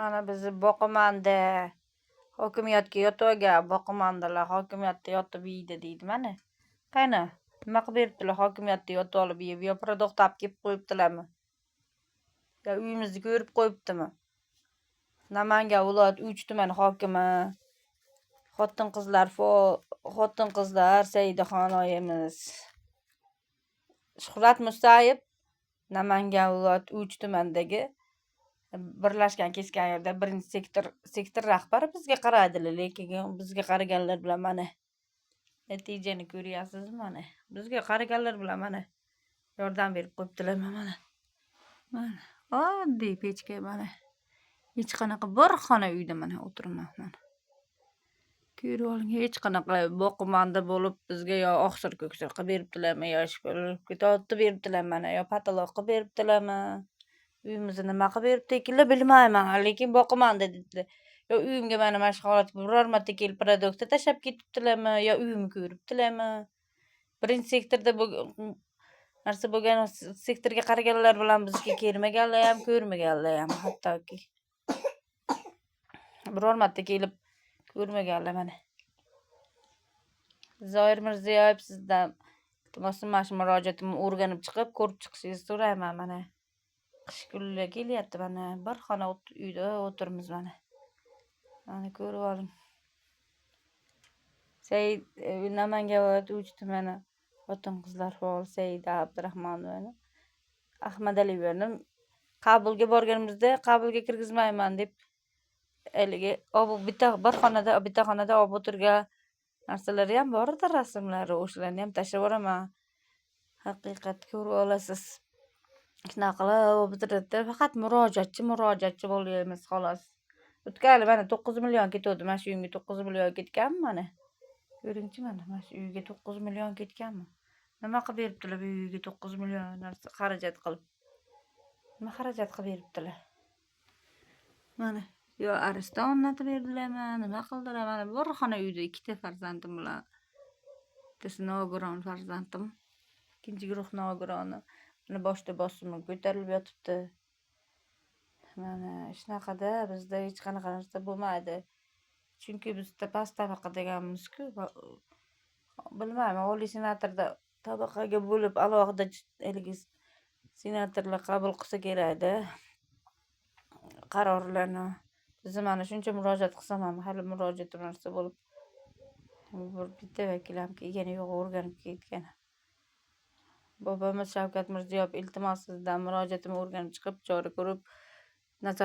Ana bizni boqimanda hokimiyatga yo'tgan boqimandalar hokimiyatda yotib yeydi deydi mana. Qani, nima qilib beribdilar hokimiyatda yotib olib yeb, yo produkt olib kelib qo'yibdilarmi? Yo uyimizni ko'rib qo'yibdimi? Namangan viloyat 3 tuman hokimi xotin-qizlar Saidaxon oyimiz Shuhrat Musayev Namangan viloyat 3 tumandagi birlashgan keskan yerda birinchi sektor rahbari bizga qaradilar, lekin bizga qaraganlar bilan mana natijani ko'ryapsizmi mana. Bizga qaraganlar bilan mana yordam berib qo'yibdilar mana. Mana oddiy pechka mana. Hech qanaqa bir xona uyda mana o'tiraman mana. Ko'rib oling, hech qanaqa boqimanda bo'lib bizga yo oqsir ko'ksir qilib beribdilarmi, yo ishga beribdilar mana, yo patolog qilib beribdilarmi? Uyimizni nima qilib beribdi ekanlar bilmayman, lekin boqimanda dedilar. Yo uyimga mana mana shu holat biror marta kelib produktni tashlab ketibdilarmi, yo uyimni ko'ribdilarmi? Birinchi sektorda narsa bo'lgan sektorga qaraganlar bilan bizga kelmaganlar ham, ko'rmaganlar ham hattoki. Biror marta kelib ko'rmaganlar mana. Zoir Mirziyoyev sizdan iltimos mana shu murojaatimni o'rganib chiqib, ko'rib chiqishingizni so'rayman mana. Qish kunlar kelyapti mana, bir xona uyda o'tirmiz mana. Mana ko'rib oling. Namangan viloyati 3 tumani xotin-qizlar faol Saida Abdurahmonovani Ahmadaliyevani qabulga borganimizda qabulga kirgizmayman deb haligi bitta xonada olib o'tirgan narsalari ham bor edi, rasmlari, o'shalarni ham tashlab yuboraman. Haqiqat ko'rib olasiz. Shunaqa qilib o'tiradi, faqat murojaatchi bo'lyapmiz xolos. O'tgan mana 9 million ketdi, mana shu uyimga 9 million ketganmi mana. Ko'ringchi mana shu uyga 9 million ketganmi? Nima qilib beribdilar bu uyga 9 million narsa xarajat qilib? Nima xarajat qilib beribdilar? Mana yo ariston o'rnatib berdilarmi, nima qildilar? Mana bir xona uyda ikkita farzandim bilan. Bittasi nogiron farzandim, ikkinchi guruh nogironi. Mana boshda bosimi ko'tarilib yotibdi. Mana shunaqada bizda hech qanaqa narsa bo'lmaydi. Chunki bizda past tabaqa deganmiz-ku, bilmayman, oliy senatorda tabaqaga bo'lib alohida haligi senatorlar qabul qilsa kerak-da qarorlarni. Biz mana shuncha murojaat qilsam ham hali murojaat narsa bo'lib bitta vakil ham kelgani yo'q, o'rganib ketgan. Bobomiz Shavkat Mirziyoyev iltimos sizdan murojaatimni o'rganib chiqib, chora ko'rib